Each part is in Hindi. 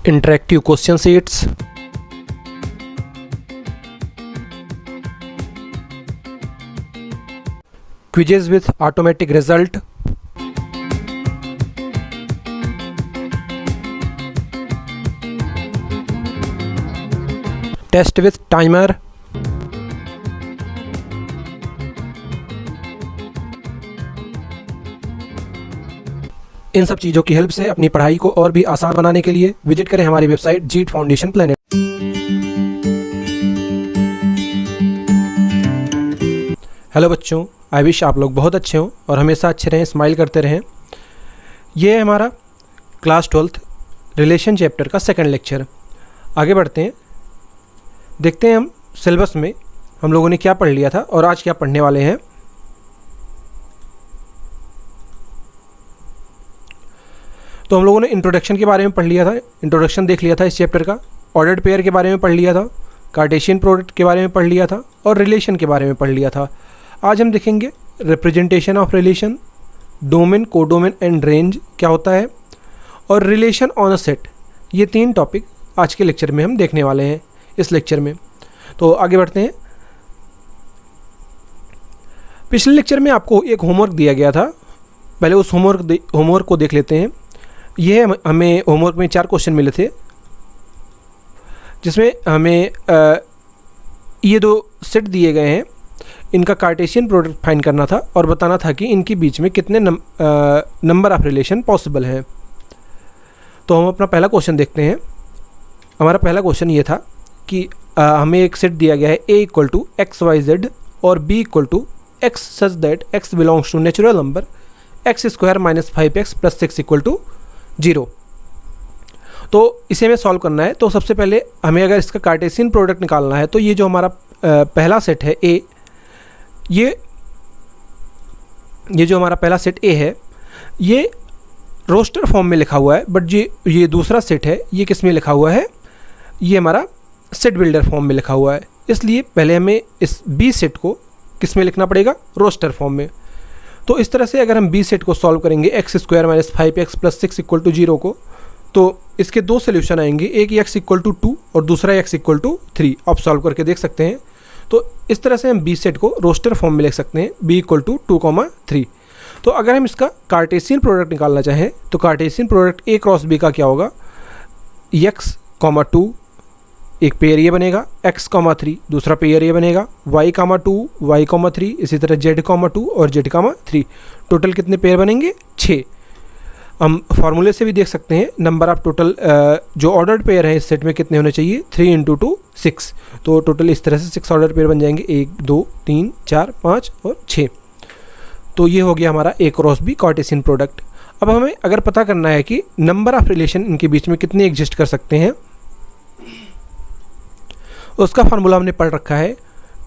interactive question sheets, quizzes with automatic result, test with timer, इन सब चीज़ों की हेल्प से अपनी पढ़ाई को और भी आसान बनाने के लिए विजिट करें हमारी वेबसाइट जीट फाउंडेशन प्लेनेट। हेलो बच्चों, आई विश आप लोग बहुत अच्छे हों और हमेशा अच्छे रहें, स्माइल करते रहें। ये है हमारा क्लास 12th रिलेशन चैप्टर का सेकंड लेक्चर। आगे बढ़ते हैं, देखते हैं हम सिलेबस में हम लोगों ने क्या पढ़ लिया था और आज क्या पढ़ने वाले हैं। तो हम लोगों ने इंट्रोडक्शन के बारे में पढ़ लिया था, इंट्रोडक्शन देख लिया था इस चैप्टर का। ऑर्डर्ड पेयर के बारे में पढ़ लिया था, कार्टेशियन प्रोडक्ट के बारे में पढ़ लिया था और रिलेशन के बारे में पढ़ लिया था। आज हम देखेंगे representation of relation, domain, codomain and range क्या होता है और रिलेशन ऑन अ सेट। ये तीन टॉपिक आज के लेक्चर में हम देखने वाले हैं इस लेक्चर में। तो आगे बढ़ते हैं। पिछले लेक्चर में आपको एक होमवर्क दिया गया था, पहले उस होमवर्क को देख लेते हैं। ये हमें होमवर्क में 4 क्वेश्चन मिले थे, जिसमें हमें ये 2 सेट दिए गए हैं, इनका कार्टेशियन प्रोडक्ट फाइंड करना था और बताना था कि इनके बीच में कितने नंबर ऑफ रिलेशन पॉसिबल हैं। तो हम अपना पहला क्वेश्चन देखते हैं। हमारा पहला क्वेश्चन ये था कि हमें एक सेट दिया गया है A = XYZ और B = X such that X belongs to natural number X² - 5X + 6 = 0। तो इसे हमें सॉल्व करना है। तो सबसे पहले हमें अगर इसका कार्टेशियन प्रोडक्ट निकालना है तो ये जो हमारा पहला सेट है A, ये जो हमारा पहला सेट A है ये रोस्टर फॉर्म में लिखा हुआ है, बट ये दूसरा सेट है ये किस में लिखा हुआ है, ये हमारा सेट बिल्डर फॉर्म में लिखा हुआ है। इसलिए पहले हमें इस B सेट को किस में लिखना पड़ेगा, रोस्टर फॉर्म में। तो इस तरह से अगर हम B सेट को सॉल्व करेंगे X² - 5X + 6 = 0 को, तो इसके 2 सोल्यूशन आएंगे, एक X = 2 और दूसरा X = 3। आप सॉल्व करके देख सकते हैं। तो इस तरह से हम B सेट को रोस्टर फॉर्म में लिख सकते हैं, B = 2, 3। तो अगर हम इसका कार्टेशियन प्रोडक्ट निकालना चाहें तो कार्टेशियन प्रोडक्ट A × B का क्या होगा, X, 2 एक पेयर ये बनेगा, X, 3 दूसरा पेयर ये बनेगा, Y, 2 Y, 3 इसी तरह Z, 2 और Z, 3। टोटल कितने पेयर बनेंगे, 6। हम फार्मूले से भी देख सकते हैं नंबर ऑफ टोटल जो ऑर्डर्ड पेयर है इस सेट में कितने होने चाहिए, 3 × 2 6। तो टोटल इस तरह से 6 ऑर्डर पेयर बन जाएंगे, 1 2 3 4 5 और 6। तो ये हो गया हमारा A × B कार्टेशियन प्रोडक्ट। अब हमें अगर पता करना है कि नंबर ऑफ रिलेशन इनके बीच में कितने एग्जिस्ट कर सकते हैं, उसका फार्मूला हमने पढ़ रखा है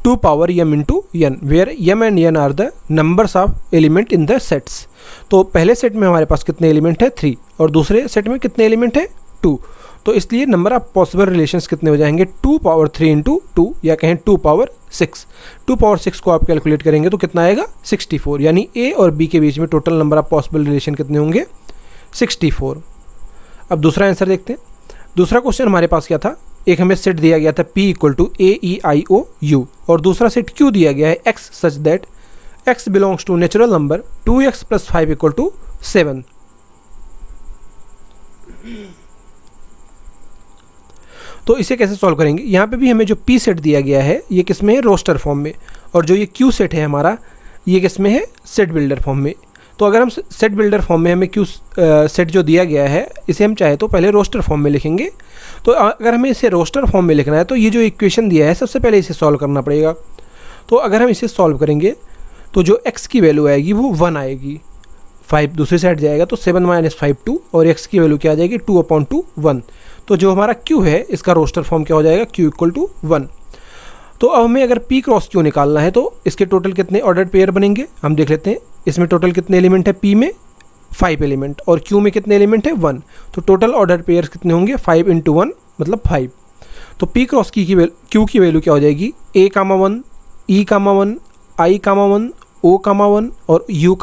2 power m × n, where m and n are the numbers of element in the sets. तो पहले सेट में हमारे पास कितने एलिमेंट है, 3, और दूसरे सेट में कितने एलिमेंट है, 2। तो इसलिए नंबर ऑफ पॉसिबल रिलेशंस कितने हो जाएंगे, 2 power 3 × 2 या कहें 2 power 6। 2 power 6 को आप कैलकुलेट करेंगे तो कितना आएगा, 64। यानी A और B के बीच में total number of possible relation कितने होंगे, 64। अब दूसरा आंसर देखते हैं। दूसरा क्वेश्चन हमारे पास क्या था, एक हमें सेट दिया गया था P = A, E, I, O, U और दूसरा सेट Q दिया गया है X such that X belongs to natural number 2X + 5 = 7। तो इसे कैसे सॉल्व करेंगे, यहाँ पे भी हमें जो P सेट दिया गया है ये किस में है, रोस्टर फॉर्म में, और जो ये Q सेट है हमारा ये किस में है, सेट बिल्डर फॉर्म में। तो अगर हम सेट बिल्डर फॉर्म में हमें Q सेट जो दिया गया है इसे हम चाहे तो पहले रोस्टर फॉर्म में लिखेंगे। तो अगर हमें इसे रोस्टर फॉर्म में लिखना है तो ये जो इक्वेशन दिया है सबसे पहले इसे सॉल्व करना पड़ेगा। तो अगर हम इसे सॉल्व करेंगे तो जो x की वैल्यू आएगी वो 1 आएगी, 5 दूसरी साइड जाएगा तो 7 - 5 2, और x की वैल्यू क्या आ जाएगी, 2/2 1। तो जो हमारा Q है इसका रोस्टर फॉर्म क्या हो जाएगा, Q = 1। तो अब हमें अगर P × Q निकालना है तो इसके टोटल कितने ऑर्डर्ड पेयर बनेंगे, हम देख लेते हैं। इसमें टोटल कितने एलिमेंट है, P में 5 एलिमेंट और Q में कितने एलिमेंट है, 1। तो टोटल ऑर्डर पेयर्स कितने होंगे, 5 × 1 मतलब 5। तो P × Q की वैल्यू क्या हो जाएगी, A, 1 E, 1 I, 1 O, 1 और U,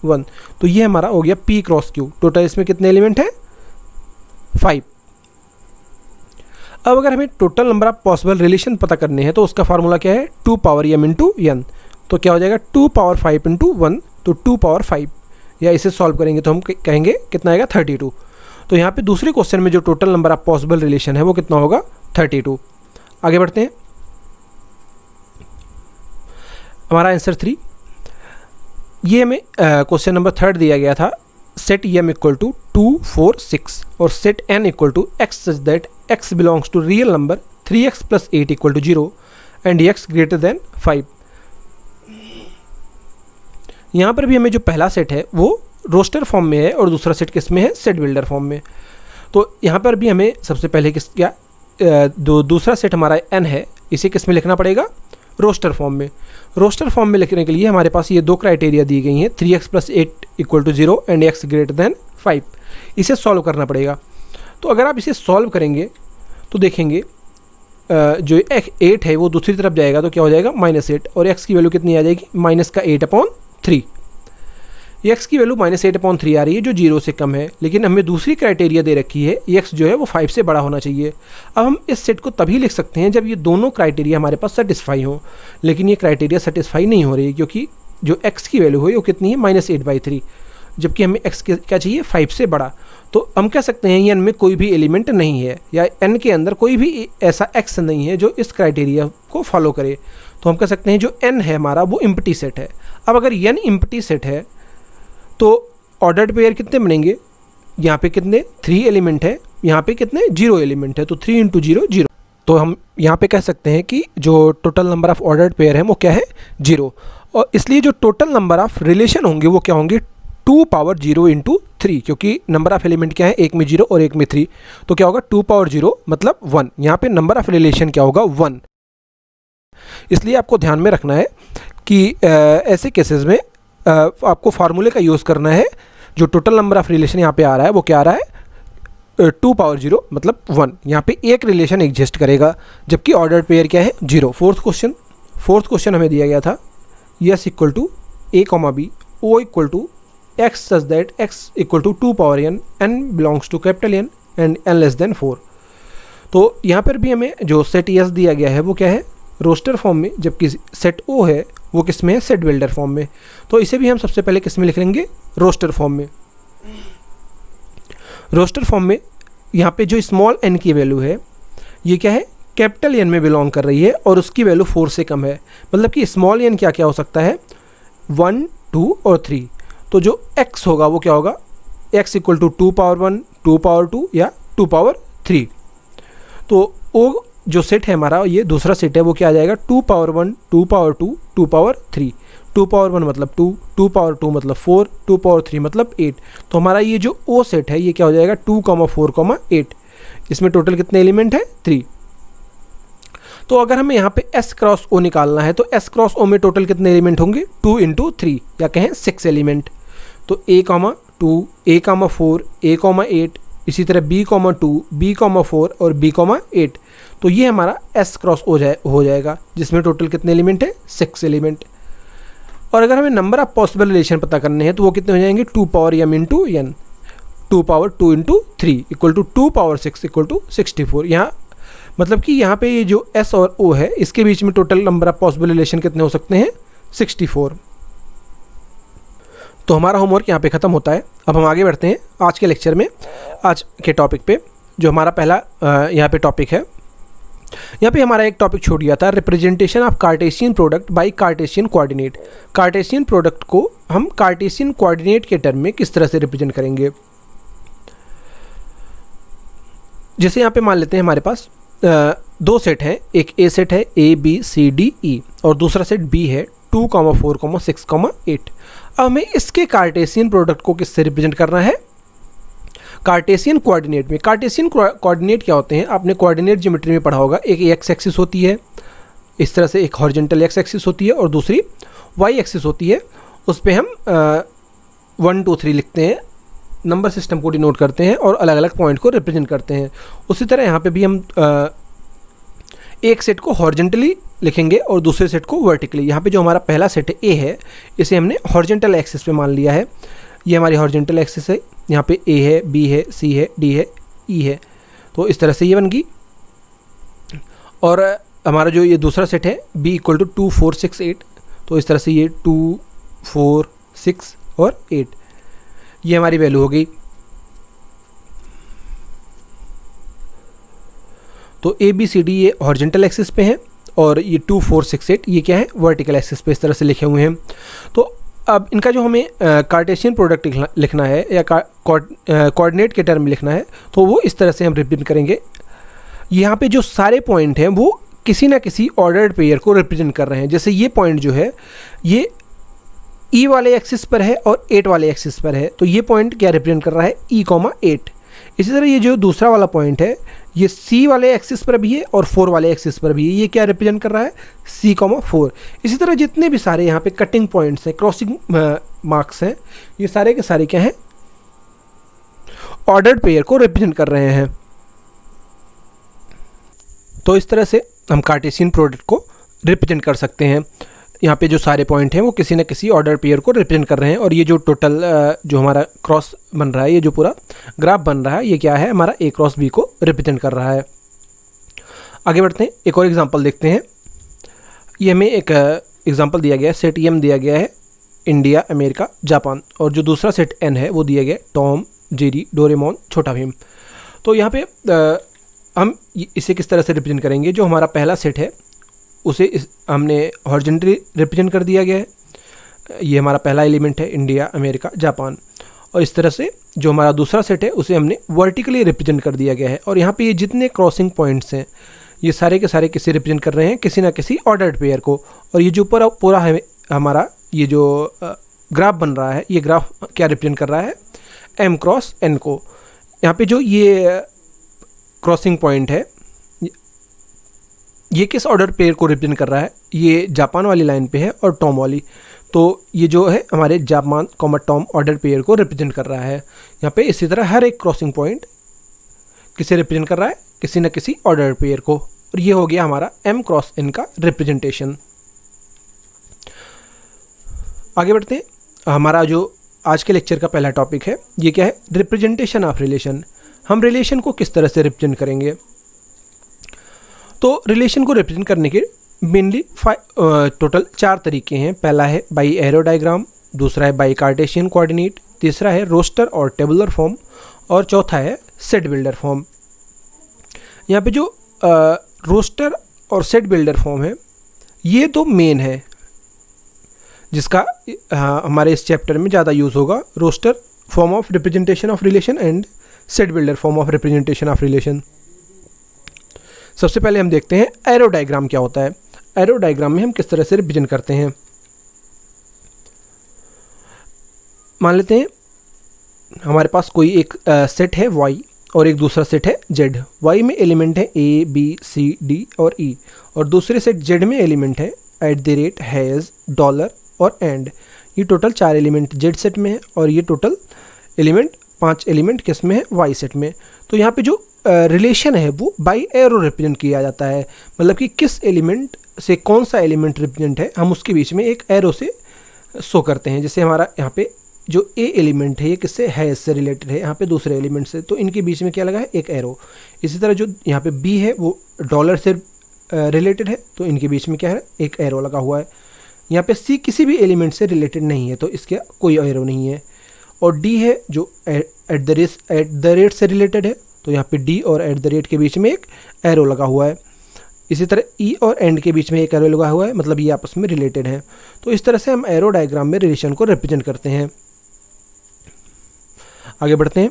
1। तो ये हमारा हो गया P × Q। टोटल इसमें कितने एलिमेंट है, 5। अब अगर हमें total number of possible relation पता करने हैं तो उसका फार्मूला क्या है, 2 पावर m इंटू n। तो क्या हो जाएगा 2 पावर 5 इंटू 1, तो 2 पावर 5, या इसे सॉल्व करेंगे तो हम कहेंगे कितना आएगा 32। तो यहाँ पे दूसरे क्वेश्चन में जो total number of possible relation है वो कितना होगा 32। आगे बढ़ते हैं, हमारा आंसर 3। ये हमें क्वेश्चन नंबर 3 दिया गया था, सेट m इक्वल टू 2 4 6 और set n equal to x such that x belongs to real number 3x plus 8 equal to 0 and x greater than 5। यहाँ पर भी हमें जो पहला सेट है वो रोस्टर फॉर्म में है और दूसरा सेट किस में है, सेट बिल्डर फॉर्म में। तो यहाँ पर भी हमें सबसे पहले किस क्या दूसरा सेट हमारा n है, इसे किस में लिखना पड़ेगा, रोस्टर फॉर्म में। रोस्टर फॉर्म में लिखने के लिए हमारे पास ये दो क्राइटेरिया दी गई हैं, 3x plus 8 equal to 0 and x greater than 5। इसे सॉल्व करना पड़ेगा। तो अगर आप इसे सॉल्व करेंगे तो देखेंगे जो 8 है वो दूसरी तरफ जाएगा तो क्या हो जाएगा -8, और x की वैल्यू कितनी आ जाएगी, माइनस का 8/3। x की वैल्यू -8/3 आ रही है जो 0 से कम है, लेकिन हमें दूसरी क्राइटेरिया दे रखी है x जो है वो 5 से बड़ा होना चाहिए। अब हम इस सेट को तभी लिख सकते हैं जब ये दोनों क्राइटेरिया हमारे पास सेटिस्फाई हो, लेकिन ये क्राइटेरिया सेटिस्फाई नहीं हो रही है क्योंकि जो x की वैल्यू है वो कितनी है, -8/3, जबकि हमें x क्या चाहिए, 5 से बड़ा। तो हम कह सकते हैं n में कोई भी एलिमेंट नहीं है, या n के अंदर कोई भी ऐसा x नहीं है जो इस क्राइटेरिया को फॉलो करे। तो हम कह सकते हैं जो n है हमारा वो इम्प्टी सेट है। अब अगर n इम्प्टी सेट है तो ऑर्डर्ड पेयर कितने बनेंगे, यहाँ पे कितने 3 एलिमेंट है, यहाँ पे कितने 0 एलिमेंट है, तो 3 इंटू 0 0। तो हम यहाँ पे कह सकते हैं कि जो total number of ordered pair है वो क्या है, 0। और इसलिए जो टोटल नंबर ऑफ रिलेशन होंगे वो क्या होंगे, 2 पावर 0 इंटू 3, क्योंकि नंबर ऑफ एलिमेंट क्या है, एक में 0 और एक में 3, तो क्या होगा 2 पावर 0 मतलब 1। यहाँ पे नंबर ऑफ रिलेशन क्या होगा, 1। इसलिए आपको ध्यान में रखना है कि ऐसे केसेस में आपको फार्मूले का यूज़ करना है। जो टोटल नंबर ऑफ रिलेशन यहाँ पे आ रहा है वो क्या आ रहा है, 2 पावर 0 मतलब 1। यहाँ पे एक रिलेशन एग्जिस्ट करेगा, जबकि ऑर्डर्ड पेयर क्या है, 0। फोर्थ क्वेश्चन हमें दिया गया था, S equal to a, b, o equal to x such that x equal to 2 power n belongs to capital N and n less than 4। तो यहाँ पर भी हमें जो सेट S दिया गया है वो क्या है, रोस्टर फॉर्म में, जबकि सेट O है वो किस में है, सेट बिल्डर फॉर्म में। तो इसे भी हम सबसे पहले किस में लिख लेंगे, रोस्टर फॉर्म में। रोस्टर फॉर्म में यहाँ पे जो स्मॉल n की वैल्यू है ये क्या है, कैपिटल N में बिलोंग कर रही है और उसकी वैल्यू 4 से कम है। मतलब कि स्मॉल n क्या क्या हो सकता है, 1 2 और 3। तो जो x होगा वो क्या होगा, x equal to 2 power 1 2 power 2 या 2 पावर 3। तो वो जो सेट है हमारा, ये दूसरा सेट है वो क्या आ जाएगा, 2 पावर 1 2 पावर 2 2 पावर 3। 2 पावर 1 मतलब 2, 2 पावर 2 मतलब 4, 2 पावर 3 मतलब 8। तो हमारा ये जो ओ सेट है ये क्या हो जाएगा, 2, 4, 8। इसमें टोटल कितने एलिमेंट है, 3। तो अगर हमें यहाँ पे S क्रॉस O निकालना है तो S क्रॉस O में टोटल कितने एलिमेंट होंगे, 2 इंटू 3 या कहें 6 एलिमेंट। तो A, 2, A, 4, A, 8, इसी तरह B, 2, B, 4 और B, 8। तो ये हमारा S क्रॉस O हो जाएगा, जिसमें टोटल कितने एलिमेंट है, 6 एलिमेंट। और अगर हमें नंबर ऑफ पॉसिबल रिलेशन पता करने हैं तो वो कितने हो जाएंगे, 2 power m into n, 2 power 2 into 3 equal to 2 power 6 equal to 64। यहाँ मतलब कि यहाँ पे ये जो S और O है इसके बीच में total number of possible relation कितने हो सकते हैं, 64। तो हमारा होमवर्क यहाँ पे ख़त्म होता है। अब हम आगे बढ़ते हैं आज के लेक्चर में, आज के टॉपिक पे। जो हमारा पहला यहाँ पे टॉपिक है, यहाँ पे हमारा एक टॉपिक छूट गया था, representation of Cartesian product by Cartesian coordinate. Cartesian product को हम कार्टेशियन कोऑर्डिनेट के टर्म में किस तरह से रिप्रेजेंट करेंगे। जैसे यहाँ पे मान लेते हैं हमारे पास दो सेट हैं, एक ए सेट है ABCDE और दूसरा सेट B है 2, 4, 6, 8। अब हमें इसके कार्टेशियन प्रोडक्ट को किससे रिप्रेजेंट करना है, कार्टेशियन कोऑर्डिनेट में। कार्टेशियन कोऑर्डिनेट क्या होते हैं, आपने कोऑर्डिनेट ज्योमेट्री में पढ़ा होगा। एक एक्स एक्सिस होती है इस तरह से, एक हॉरिजॉन्टल एक्स एक्सिस होती है और दूसरी वाई एक्सिस होती है। उस पर हम 1 2 3 लिखते हैं, नंबर सिस्टम को डिनोट करते हैं और अलग अलग पॉइंट को रिप्रेजेंट करते हैं। उसी तरह यहाँ पे भी हम एक सेट को हॉरिजॉन्टली लिखेंगे और दूसरे सेट को वर्टिकली। यहाँ पे जो हमारा पहला सेट है ए है, इसे हमने हॉरिजॉन्टल एक्सिस पे मान लिया है। ये हमारी हॉरिजॉन्टल एक्सिस है, यहाँ पे ए है, बी है, सी है, डी है, ई है। तो इस तरह से ये बन गई। और हमारा जो ये दूसरा सेट है b इक्वल टू 2 4 6 8, तो इस तरह से ये 2 4 6 और 8 ये हमारी वैल्यू हो गई। तो ए बी सी डी ये हॉरिजॉन्टल एक्सिस पे हैं और ये 2 4 6 8 ये क्या है, वर्टिकल एक्सिस पे इस तरह से लिखे हुए हैं। तो अब इनका जो हमें कार्टेशियन प्रोडक्ट लिखना है या कोऑर्डिनेट के टर्म में लिखना है, तो वो इस तरह से हम रिप्रेजेंट करेंगे। यहाँ पे जो सारे पॉइंट हैं वो किसी ना किसी ऑर्डर्ड पेयर को रिप्रेजेंट कर रहे हैं। जैसे ये पॉइंट जो है ये ई वाले एक्सिस पर है और 8 वाले एक्सिस पर है, तो ये पॉइंट क्या रिप्रेजेंट कर रहा है, ई कॉमा 8। इसी तरह ये जो दूसरा वाला पॉइंट है ये सी वाले एक्सिस पर भी है और 4 वाले एक्सिस पर भी है, ये क्या रिप्रेजेंट कर रहा है, सी कॉमा 4। इसी तरह जितने भी सारे यहाँ पे कटिंग पॉइंट्स हैं, क्रॉसिंग मार्क्स हैं, ये सारे के सारे क्या हैं, ऑर्डर्ड पेयर को रिप्रेजेंट कर रहे हैं। तो इस तरह से हम कार्टेशियन प्रोडक्ट को रिप्रेजेंट कर सकते हैं। यहाँ पे जो सारे पॉइंट हैं वो किसी न किसी ऑर्डर पेयर को रिप्रेजेंट कर रहे हैं, और ये जो टोटल जो हमारा क्रॉस बन रहा है, ये जो पूरा ग्राफ बन रहा है, ये क्या है, हमारा ए क्रॉस बी को रिप्रेजेंट कर रहा है। आगे बढ़ते हैं, एक और एग्जांपल देखते हैं। ये हमें एक एग्जांपल दिया गया है, सेट एम दिया गया है इंडिया, अमेरिका, जापान, और जो दूसरा सेट एन है वो दिया गया है टॉम, जेरी, डोरेमोन, छोटा भीम। तो यहाँ पे हम इसे किस तरह से रिप्रेजेंट करेंगे, जो हमारा पहला सेट है उसे हमने हॉरिजॉन्टली रिप्रेजेंट कर दिया गया है। ये हमारा पहला एलिमेंट है इंडिया, अमेरिका, जापान, और इस तरह से जो हमारा दूसरा सेट है उसे हमने वर्टिकली रिप्रेजेंट कर दिया गया है। और यहाँ पे ये जितने क्रॉसिंग पॉइंट्स हैं ये सारे के सारे किसे रिप्रेजेंट कर रहे हैं, किसी ना किसी ऑर्डर्ड पेयर को। और ये जो पूरा है हमारा ये जो ग्राफ बन रहा है, ये ग्राफ क्या रिप्रेजेंट कर रहा है, एम क्रॉस एन को। यहाँ पे जो ये क्रॉसिंग पॉइंट है ये किस ऑर्डर पेयर को रिप्रेजेंट कर रहा है, ये जापान वाली लाइन पे है और टॉम वाली, तो ये जो है हमारे Japan comma Tom order pair को रिप्रेजेंट कर रहा है यहाँ पे। इसी तरह हर एक क्रॉसिंग पॉइंट किसे रिप्रेजेंट कर रहा है, किसी न किसी ऑर्डर पेयर को। और ये हो गया हमारा एम क्रॉस एन का रिप्रेजेंटेशन। आगे बढ़ते हैं, हमारा जो आज के लेक्चर का पहला टॉपिक है ये क्या है, रिप्रेजेंटेशन ऑफ रिलेशन। हम रिलेशन को किस तरह से रिप्रेजेंट करेंगे। तो रिलेशन को रिप्रेजेंट करने के मेनली टोटल 4 तरीके हैं। पहला है बाई एरो डायग्राम, दूसरा है बाई कार्टेशियन कोऑर्डिनेट, तीसरा है रोस्टर और टेबुलर फॉर्म, और चौथा है सेट बिल्डर फॉर्म। यहाँ पे जो रोस्टर और सेट बिल्डर फॉर्म है ये तो मेन है जिसका हमारे इस चैप्टर में ज़्यादा यूज़ होगा। Roster form of representation of relation and set builder form of representation of relation. सबसे पहले हम देखते हैं एरो डायग्राम क्या होता है। एरो डायग्राम में हम किस तरह से रिप्रेजेंट करते हैं। मान लेते हैं हमारे पास कोई एक सेट है y और एक दूसरा सेट है z। y में एलिमेंट है a, b, c, d और e, और दूसरे सेट z में एलिमेंट है @ हैज़, डॉलर और एंड। ये टोटल 4 एलिमेंट z सेट में है और ये टोटल एलिमेंट 5 एलिमेंट किस में है, y सेट में। तो यहाँ पे जो रिलेशन है वो बाई एरो रिप्रेजेंट किया जाता है, मतलब कि किस एलिमेंट से कौन सा एलिमेंट रिप्रेजेंट है हम उसके बीच में एक एरो से शो करते हैं। जैसे हमारा यहाँ पे जो ए एलिमेंट है ये किससे है, इससे रिलेटेड है यहाँ पे दूसरे एलिमेंट से, तो इनके बीच में क्या लगा है, एक एरो। इसी तरह जो यहाँ पे बी है वो डॉलर से रिलेटेड है, तो इनके बीच में क्या है, एक एरो लगा हुआ है। यहाँ पे सी किसी भी एलिमेंट से रिलेटेड नहीं है तो इसका कोई एरो नहीं है। और डी है जो एट द रेट से रिलेटेड है, तो यहाँ पे डी और एट द रेट के बीच में एक एरो लगा हुआ है। इसी तरह ई और एंड के बीच में एक एरो लगा हुआ है, मतलब ये आपस में रिलेटेड है। तो इस तरह से हम एरो डायग्राम में रिलेशन को रिप्रेजेंट करते हैं। आगे बढ़ते हैं,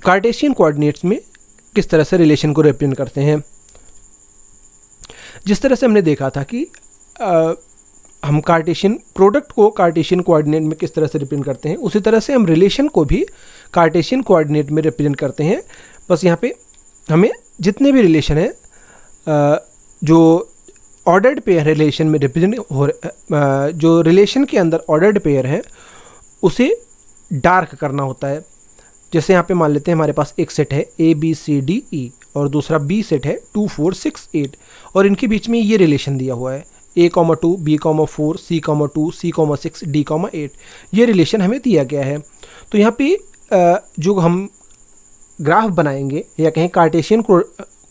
कार्टेशियन कोऑर्डिनेट्स में किस तरह से रिलेशन को रिप्रेजेंट करते हैं। जिस तरह से हमने देखा था कि हम कार्टेशियन प्रोडक्ट को कार्टेशियन कोऑर्डिनेट में किस तरह से रिप्रेजेंट करते हैं, उसी तरह से हम रिलेशन को भी कार्टेशियन कोऑर्डिनेट में रिप्रेजेंट करते हैं। बस यहाँ पे हमें जितने भी रिलेशन है जो ऑर्डर्ड पेयर रिलेशन में रिप्रेजेंट हो जो रिलेशन के अंदर ऑर्डर्ड पेयर है उसे डार्क करना होता है। जैसे यहाँ पे मान लेते हैं हमारे पास एक सेट है ए बी सी डी ई और दूसरा बी सेट है 2 4 6 8, और इनके बीच में ये रिलेशन दिया हुआ है a,2, b,4, c,2, c,6, d,8। ये रिलेशन हमें दिया गया है। तो यहाँ पे जो हम ग्राफ बनाएंगे या कहें कार्टेशियन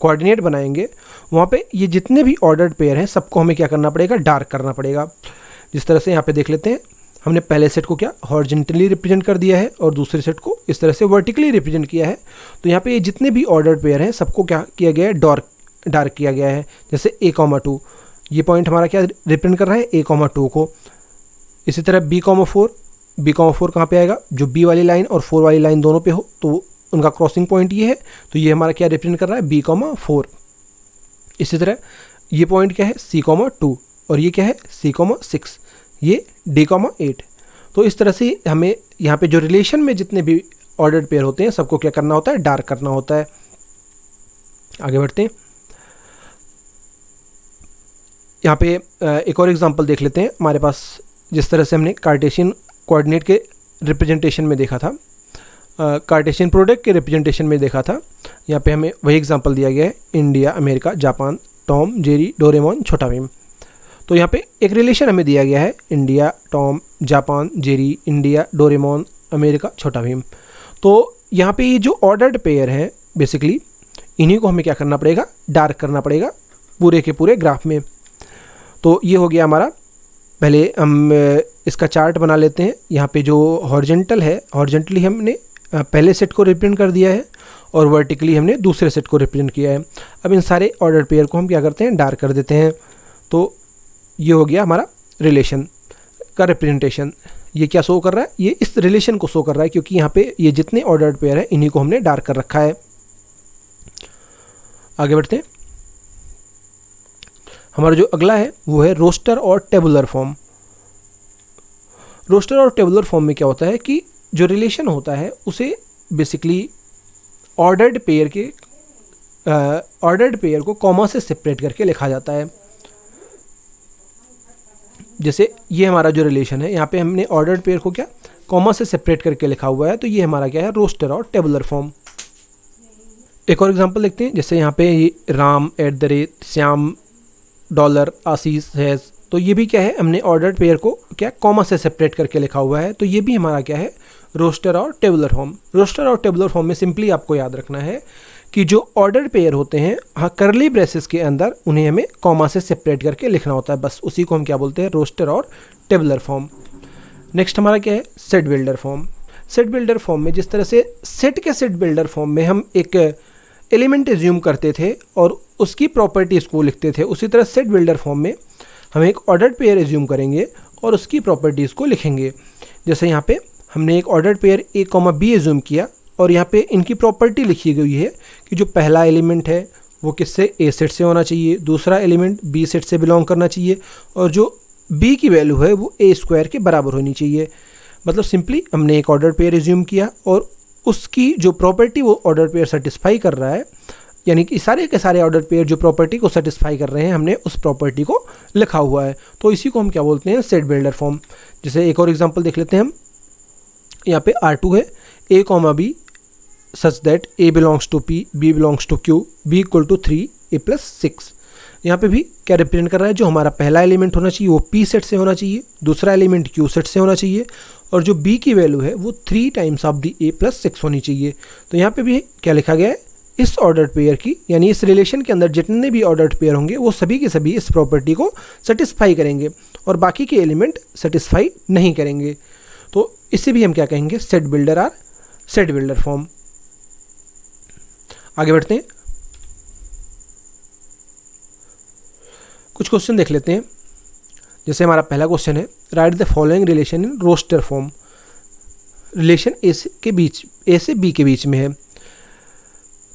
कोऑर्डिनेट बनाएंगे वहाँ पे ये जितने भी ऑर्डर्ड पेयर हैं सबको हमें क्या करना पड़ेगा, डार्क करना पड़ेगा। जिस तरह से यहाँ पे देख लेते हैं, हमने पहले सेट को क्या हॉरिजॉन्टली रिप्रेजेंट कर दिया है और दूसरे सेट को इस तरह से वर्टिकली रिप्रेजेंट किया है। तो यहाँ पे ये जितने भी ऑर्डर्ड पेयर हैं सबको क्या किया गया है, डार्क किया गया है। जैसे A,2 ये पॉइंट हमारा क्या रिप्रेजेंट कर रहा है, A,2 को। इसी तरह B,4 कहाँ पे आएगा, जो B वाली लाइन और 4 वाली लाइन दोनों पे हो तो उनका क्रॉसिंग पॉइंट ये है, तो ये हमारा क्या रिप्रेजेंट कर रहा है, B,4। इसी तरह ये पॉइंट क्या है, C,2 और ये क्या है, C,6, ये D,8। तो इस तरह से हमें यहाँ पे जो रिलेशन में जितने भी ऑर्डर्ड पेयर होते हैं सबको क्या करना होता है, डार्क करना होता है। आगे बढ़ते हैं, यहाँ पे एक और एग्जांपल देख लेते हैं। हमारे पास जिस तरह से हमने कार्टेशियन कोऑर्डिनेट के रिप्रेजेंटेशन में देखा था, कार्टेशियन प्रोडक्ट के रिप्रेजेंटेशन में देखा था, यहाँ पे हमें वही एग्जांपल दिया गया है, India, America, Japan, Tom, Jerry, Doraemon, छोटा भीम। तो यहाँ पे एक रिलेशन हमें दिया गया है, India, Tom, Japan, Jerry, India, Doraemon, America, छोटा भीम। तो यहाँ पे ये जो ऑर्डर्ड पेयर हैं बेसिकली इन्हीं को हमें क्या करना पड़ेगा, डार्क करना पड़ेगा पूरे के पूरे ग्राफ में। तो ये हो गया हमारा। पहले हम इसका चार्ट बना लेते हैं। यहाँ पे जो हॉरिजॉन्टल है, हॉरिजॉन्टली हमने पहले सेट को रिप्रेजेंट कर दिया है और वर्टिकली हमने दूसरे सेट को रिप्रेजेंट किया है। अब इन सारे ऑर्डर पेयर को हम क्या करते हैं, डार्क कर देते हैं। तो ये हो गया हमारा रिलेशन का रिप्रेजेंटेशन। ये क्या शो कर रहा है, ये इस रिलेशन को शो कर रहा है, क्योंकि यहाँ पे ये जितने ऑर्डर्ड पेयर है इन्हीं को हमने डार्क कर रखा है। आगे बढ़ते हैं, हमारा जो अगला है वो है रोस्टर और टेबुलर फॉर्म। रोस्टर और टेबुलर फॉर्म में क्या होता है कि जो रिलेशन होता है उसे बेसिकली ऑर्डर्ड पेयर को कॉमा से सेपरेट करके लिखा जाता है। जैसे ये हमारा जो रिलेशन है, यहाँ पे हमने ऑर्डर्ड पेयर को क्या कॉमा से सेपरेट करके लिखा हुआ है, तो ये हमारा क्या है, रोस्टर और टेबुलर फॉर्म। एक और एग्जांपल देखते हैं, जैसे यहाँ पे ये राम @श्याम $आशीष है, तो ये भी क्या है, हमने ऑर्डर्ड पेयर को क्या कॉमा से सेपरेट करके लिखा हुआ है, तो ये भी हमारा क्या है, रोस्टर और टेबुलर फॉर्म। रोस्टर और टेबुलर फॉर्म में सिंपली आपको याद रखना है कि जो ऑर्डर्ड पेयर होते हैं, हाँ, करली ब्रेसेस के अंदर उन्हें हमें कॉमा से सेपरेट करके लिखना होता है, बस उसी को हम क्या बोलते हैं, रोस्टर और टेबुलर फॉर्म। नेक्स्ट हमारा क्या है, set builder form. Set builder form में जिस तरह से सेट बिल्डर फॉर्म में हम एक एलिमेंट एज्यूम करते थे और उसकी प्रॉपर्टीज़ को लिखते थे, उसी तरह सेट बिल्डर फॉर्म में हम एक ऑर्डर्ड पेयर एज्यूम करेंगे और उसकी प्रॉपर्टीज़ को लिखेंगे। जैसे यहाँ पे हमने एक ऑर्डर्ड पेयर A,B एज्यूम किया और यहाँ पे इनकी प्रॉपर्टी लिखी गई है कि जो पहला एलिमेंट है वो किससे, A सेट से होना चाहिए, दूसरा एलिमेंट B सेट से बिलोंग करना चाहिए और जो B की वैल्यू है वो A² के बराबर होनी चाहिए। मतलब सिंपली हमने एक ऑर्डर्ड पेयर एज्यूम किया और उसकी जो प्रॉपर्टी वो ऑर्डर पेयर सेटिस्फाई कर रहा है, यानी कि सारे के सारे ऑर्डर पेयर जो प्रॉपर्टी को सेटिस्फाई कर रहे हैं, हमने उस प्रॉपर्टी को लिखा हुआ है, तो इसी को हम क्या बोलते हैं, सेट बिल्डर फॉर्म। जैसे एक और एग्जांपल देख लेते हैं हम, यहाँ पे R2 है, A,B such that A belongs to P, B belongs to Q, B = 3, A+6। यहाँ पे भी क्या रिप्रेजेंट कर रहा है, जो हमारा पहला एलिमेंट होना चाहिए वो P सेट से होना चाहिए, दूसरा एलिमेंट Q सेट से होना चाहिए और जो B की वैल्यू है वो 3 टाइम्स ऑफ दी A+6 होनी चाहिए। तो यहाँ पे भी क्या लिखा गया है, इस ऑर्डर्ड पेयर की, यानी इस रिलेशन के अंदर जितने भी ऑर्डर्ड पेयर होंगे वो सभी के सभी इस प्रॉपर्टी को सेटिस्फाई करेंगे और बाकी के एलिमेंट सेटिस्फाई नहीं करेंगे। तो इसे भी हम क्या कहेंगे, सेट बिल्डर और सेट बिल्डर फॉर्म। आगे बढ़ते हैं, कुछ क्वेश्चन देख लेते हैं। जैसे हमारा पहला क्वेश्चन है, write the following relation in roster form. Relation A से B के बीच में है,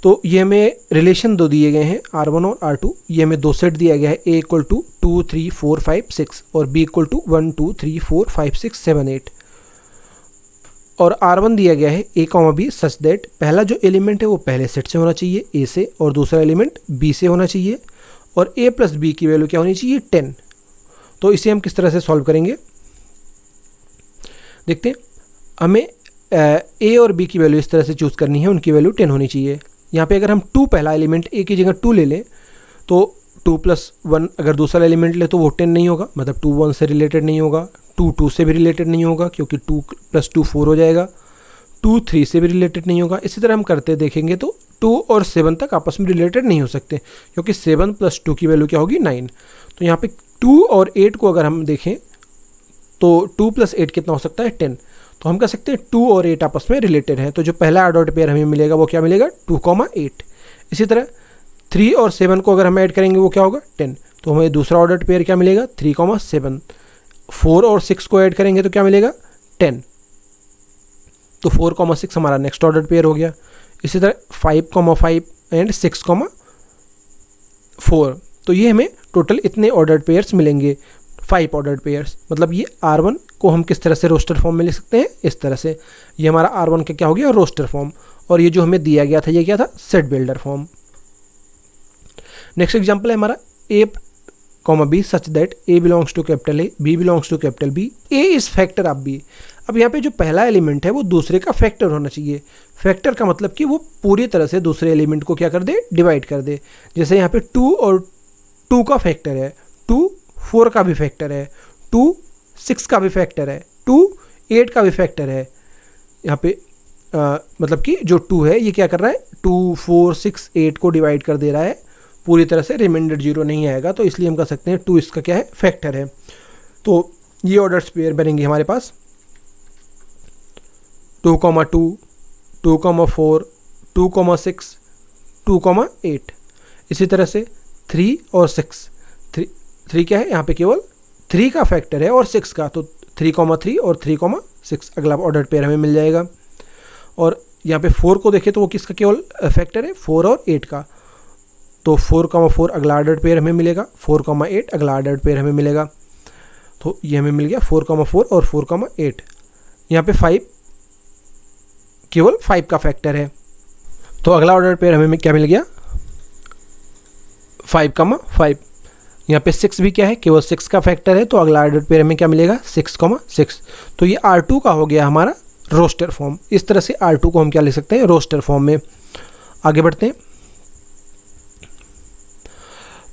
तो ये हमें रिलेशन दो दिए गए हैं, R1 और R2। ये हमें दो सेट दिया गया है, A = 2, 3, 4, 5, 6 और B = 1, 2, 3, 4, 5, 6, 7, 8 और R1 दिया गया है A,B सच दैट पहला जो एलिमेंट है वो पहले सेट से होना चाहिए A से और दूसरा एलिमेंट B से होना चाहिए और A + B की वैल्यू क्या होनी चाहिए, 10। तो इसे हम किस तरह से सॉल्व करेंगे, देखते हैं। हमें A और B की वैल्यू इस तरह से चूज़ करनी है, उनकी वैल्यू 10 होनी चाहिए। यहाँ पे अगर हम 2 पहला एलिमेंट A की जगह 2 ले लें तो 2 + 1 अगर दूसरा एलिमेंट ले तो वो 10 नहीं होगा, मतलब 2 1 से रिलेटेड नहीं होगा, 2 2 से भी रिलेटेड नहीं होगा क्योंकि 2 + 2 4 हो जाएगा, 2 3 से भी रिलेटेड नहीं होगा। इसी तरह हम करते देखेंगे तो 2 और 7 तक आपस में रिलेटेड नहीं हो सकते, क्योंकि 7 + 2 की वैल्यू क्या होगी 9। तो यहाँ पे 2 और 8 को अगर हम देखें तो 2 + 8 कितना हो सकता है 10। तो हम कह सकते हैं 2 और 8 आपस में रिलेटेड है। तो जो पहला ऑर्डर्ड पेयर हमें मिलेगा वो क्या मिलेगा 2,8। इसी तरह 3 और 7 को अगर हम ऐड करेंगे वो क्या होगा 10। तो हमें दूसरा ऑर्डर्ड पेयर क्या मिलेगा 3,7। 4 और 6 को ऐड करेंगे तो क्या मिलेगा 10। तो 4,6 हमारा नेक्स्ट ऑर्डर्ड पेयर हो गया। इसी तरह 5,5 एंड 6,4। तो ये हमें टोटल इतने ऑर्डर्ड पेयर्स मिलेंगे, 5 ऑर्डर्ड पेयर्स। मतलब ये R1 को हम किस तरह से रोस्टर फॉर्म में लिख सकते हैं, इस तरह से। ये हमारा R1 का क्या हो गया रोस्टर फॉर्म, और ये जो हमें दिया गया था ये क्या था set builder form. Next example है हमारा A, B such that A belongs to capital A, B belongs to capital B, A is factor of B। अब यहाँ पे जो पहला एलिमेंट है वो दूसरे का फैक्टर होना चाहिए। फैक्टर का मतलब कि वो पूरी तरह से दूसरे एलिमेंट को क्या कर दे डिवाइड कर दे। जैसे यहाँ पे 2 और 2 का फैक्टर है, 2 4 का भी फैक्टर है, 2 6 का भी फैक्टर है, 2 8 का भी फैक्टर है। यहाँ पे मतलब कि जो 2 है ये क्या कर रहा है 2 4 6 8 को डिवाइड कर दे रहा है, पूरी तरह से रिमाइंडर 0 नहीं आएगा। तो इसलिए हम कह सकते हैं 2 इसका क्या है फैक्टर है। तो ये ऑर्डर्स पेयर बनेंगे हमारे पास 2,2, 2,4, 2,6, 2,8। इसी तरह से 3 और 6, 3 क्या है यहाँ पे केवल 3 का फैक्टर है और 6 का, तो 3,3 और 3,6 अगला ऑर्डर पेयर हमें मिल जाएगा। और यहाँ पे 4 को देखें तो वो किसका केवल फैक्टर है 4 और 8 का, तो 4,4 अगला ऑर्डर पेयर हमें मिलेगा, 4,8 अगला ऑर्डर पेयर हमें मिलेगा। तो ये हमें मिल गया 4,4 और 4,8। यहाँ पे 5 केवल 5 का फैक्टर है, तो अगला ऑर्डर पेयर हमें क्या मिल गया 5,5। यहाँ पे 6 भी क्या है केवल 6 का फैक्टर है, तो अगला ऑर्डर पेयर हमें क्या मिलेगा 6,6। तो ये R2 का हो गया हमारा रोस्टर फॉर्म। इस तरह से R2 को हम क्या लिख सकते हैं रोस्टर फॉर्म में। आगे बढ़ते हैं।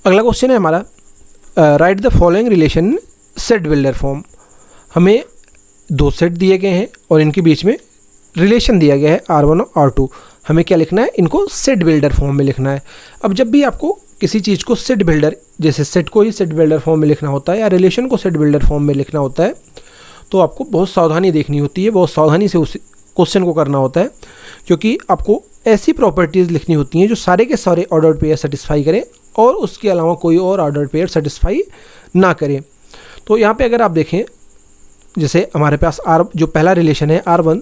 अगला क्वेश्चन है हमारा right the following relation set builder form. हमें 2 सेट दिए गए हैं और इनके बीच में रिलेशन दिया गया है R1 और R2। हमें क्या लिखना है इनको सेट बिल्डर फॉर्म में लिखना है। अब जब भी आपको किसी चीज़ को सेट बिल्डर, जैसे सेट को ही सेट बिल्डर फॉर्म में लिखना होता है या रिलेशन को सेट बिल्डर फॉर्म में लिखना होता है, तो आपको बहुत सावधानी देखनी होती है, बहुत सावधानी से उस क्वेश्चन को करना होता है, क्योंकि आपको ऐसी प्रॉपर्टीज़ लिखनी होती हैं जो सारे के सारे ऑर्डर्ड पेयर सेटिस्फाई करें और उसके अलावा कोई और ऑर्डर्ड पेयर सेटिस्फाई ना करें। तो यहाँ पे अगर आप देखें, जैसे हमारे पास जो पहला रिलेशन है R1,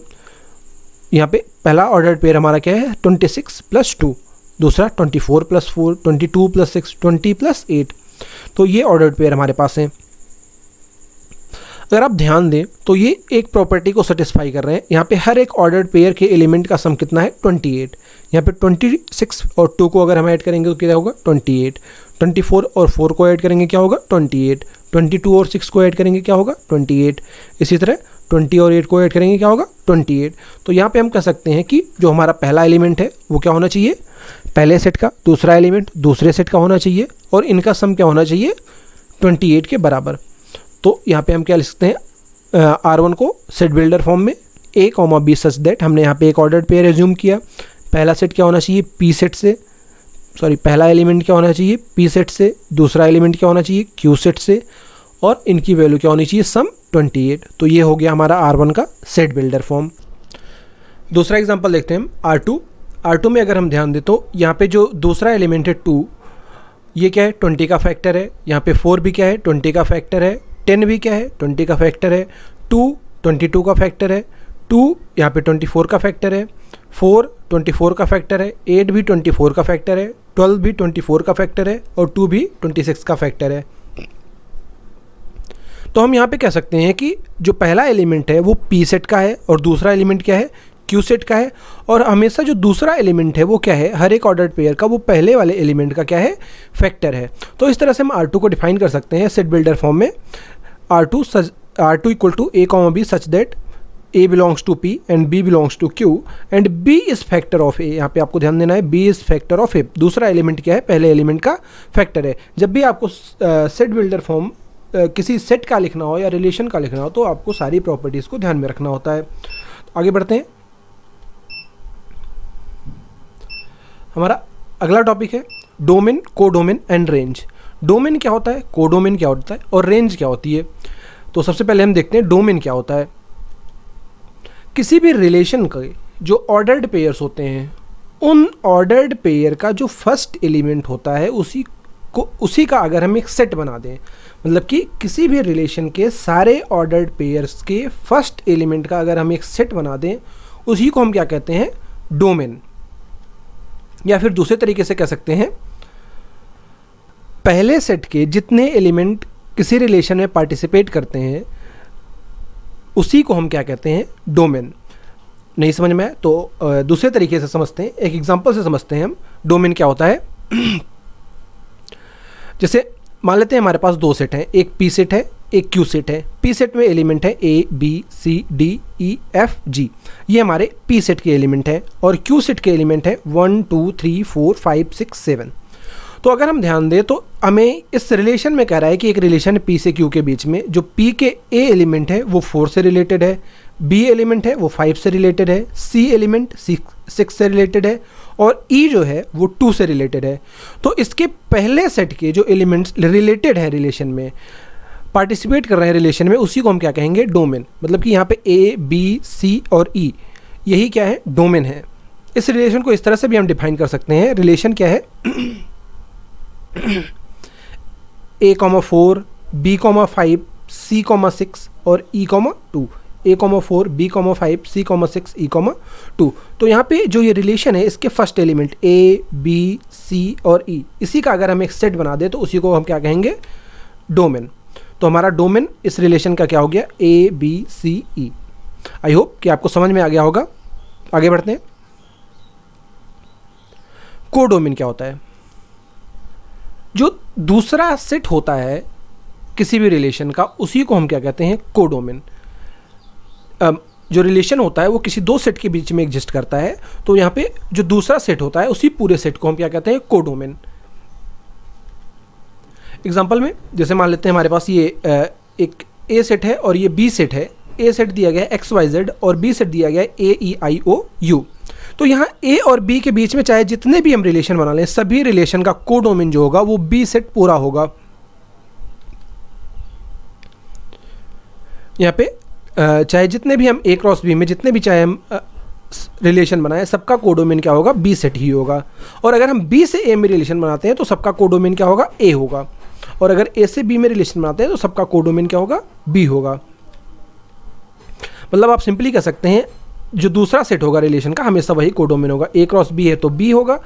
यहाँ पे पहला ऑर्डर्ड पेयर हमारा क्या है 26 + 2, दूसरा 24 + 4, 22 + 6, 20 + 8। तो ये ऑर्डर्ड पेयर हमारे पास हैं। अगर आप ध्यान दें तो ये एक प्रॉपर्टी को सेटिस्फाई कर रहे हैं। यहाँ पे हर एक ऑर्डर्ड पेयर के एलिमेंट का सम कितना है 28। यहाँ पे 26 और 2 को अगर हम ऐड करेंगे तो क्या होगा 28। 24 और 4 को ऐड करेंगे क्या होगा 28। 22 और 6 को ऐड करेंगे क्या होगा 28। इसी तरह 20 और 8 को ऐड करेंगे क्या होगा 28। तो यहाँ पे हम कह सकते हैं कि जो हमारा पहला एलिमेंट है वो क्या होना चाहिए पहले सेट का, दूसरा एलिमेंट दूसरे सेट का होना चाहिए, और इनका सम क्या होना चाहिए 28 के बराबर। तो यहाँ पे हम क्या लिख सकते हैं R1 को सेट बिल्डर फॉर्म में A, B सच दैट, हमने यहाँ पे एक ऑर्डर्ड पेयर एज्यूम किया। पहला सेट क्या होना चाहिए P सेट से, पहला एलिमेंट क्या होना चाहिए P सेट से, दूसरा एलिमेंट क्या होना चाहिए Q सेट से, और इनकी वैल्यू क्या होनी चाहिए सम 28। तो ये हो गया हमारा R1 का सेट बिल्डर फॉर्म। दूसरा एग्जांपल देखते हैं हम R2 में अगर हम ध्यान दें तो यहाँ पे जो दूसरा एलिमेंट है 2, ये क्या है 20 का फैक्टर है। यहाँ पे 4 भी क्या है 20 का फैक्टर है। 10 भी क्या है 20 का फैक्टर है। 2 22 का फैक्टर है। 2 यहाँ पे 24 का फैक्टर है। 4 24 का फैक्टर है। 8 भी 24 का फैक्टर है। 12 भी 24 का फैक्टर है और 2 भी 26 का फैक्टर है। तो हम यहाँ पे कह सकते हैं कि जो पहला एलिमेंट है वो P सेट का है और दूसरा एलिमेंट क्या है Q सेट का है, और हमेशा जो दूसरा एलिमेंट है वो क्या है हर एक ऑर्डर्ड पेयर का वो पहले वाले एलिमेंट का क्या है फैक्टर है। तो इस तरह से हम R2 को डिफाइन कर सकते हैं सेट बिल्डर फॉर्म में। R2 = A, B such that A belongs to P and B belongs to Q and B is factor of A। यहाँ पे आपको ध्यान देना है B is factor of A। दूसरा एलिमेंट क्या है पहले एलिमेंट का फैक्टर है। जब भी आपको सेट बिल्डर फॉर्म किसी सेट का लिखना हो या रिलेशन का लिखना हो तो आपको सारी प्रॉपर्टीज़ को ध्यान में रखना होता है। आगे बढ़ते हैं। हमारा अगला टॉपिक है domain, codomain and range. Domain क्या होता है, कोडोमेन क्या होता है और रेंज क्या होती है। तो सबसे पहले हम देखते हैं डोमेन क्या होता है। किसी भी रिलेशन के जो ऑर्डर्ड पेयर्स होते हैं, उन ऑर्डर्ड पेयर का जो फर्स्ट एलिमेंट होता है उसी का अगर हम एक सेट बना दें, मतलब कि किसी भी रिलेशन के सारे ऑर्डर्ड पेयर्स के फर्स्ट एलिमेंट का अगर हम एक सेट बना दें, उसी को हम क्या कहते हैं, डोमेन। या फिर दूसरे तरीके से कह सकते हैं, पहले सेट के जितने एलिमेंट किसी रिलेशन में पार्टिसिपेट करते हैं उसी को हम क्या कहते हैं, डोमेन। नहीं समझ में आए तो दूसरे तरीके से समझते हैं, एक एग्जांपल से समझते हैं हम डोमेन क्या होता है। जैसे मान लेते हैं हमारे पास दो सेट हैं, एक पी सेट है, एक क्यू सेट है। पी सेट में एलिमेंट है A B C D E F G, ये हमारे पी सेट के एलिमेंट है। और क्यू सेट के एलिमेंट है 1 2 3 4 5 6 7। तो अगर हम ध्यान दें तो हमें इस रिलेशन में कह रहा है कि एक रिलेशन पी से क्यू के बीच में जो पी के ए एलिमेंट है वो 4 से रिलेटेड है, बी एलिमेंट है वो 5 से रिलेटेड है, सी एलिमेंट 6 से रिलेटेड है और ई जो है वो 2 से रिलेटेड है। तो इसके पहले सेट के जो एलिमेंट्स रिलेटेड है, रिलेशन में पार्टिसिपेट कर रहे हैं रिलेशन में, उसी को हम क्या कहेंगे, डोमेन। मतलब कि यहाँ पे ए बी सी और ई यही क्या है, डोमेन है। इस रिलेशन को इस तरह से भी हम डिफाइन कर सकते हैं। रिलेशन क्या है, A,4 B,5 C,6 और E,2। A,4 B,5 C,6 E,2। तो यहाँ पे जो ये रिलेशन है इसके first element A B C और E, इसी का अगर हम एक सेट बना दे तो उसी को हम क्या कहेंगे, डोमेन। तो हमारा डोमेन इस रिलेशन का क्या हो गया, A B C E। I hope कि आपको समझ में आ गया होगा। आगे बढ़ते हैं। कोडोमेन क्या होता है, जो दूसरा सेट होता है किसी भी रिलेशन का, उसी को हम क्या कहते हैं, कोडोमेन। जो रिलेशन होता है वो किसी दो सेट के बीच में एग्जिस्ट करता है, तो यहाँ पे जो दूसरा सेट होता है उसी पूरे सेट को हम क्या कहते हैं, कोडोमेन। एग्जांपल में जैसे मान लेते हैं हमारे पास ये एक ए सेट है और ये बी सेट है। ए सेट दिया गया है XYZ और बी सेट दिया गया है AEIOU। तो यहाँ ए और बी के बीच में चाहे जितने भी हम रिलेशन बना लें, सभी रिलेशन का कोडोमेन जो होगा वो बी सेट पूरा होगा। यहाँ पे चाहे जितने भी हम ए क्रॉस बी में जितने भी चाहे हम रिलेशन बनाएं, सबका कोडोमेन क्या होगा, बी सेट ही होगा। और अगर हम बी से ए में रिलेशन बनाते हैं तो सबका कोडोमेन क्या होगा, ए होगा। और अगर ए से बी में रिलेशन बनाते हैं तो सबका कोडोमेन क्या होगा, बी होगा। मतलब आप सिंपली कह सकते हैं जो दूसरा सेट होगा रिलेशन का हमेशा वही कोडोमेन होगा। ए क्रॉस बी है तो बी होगा,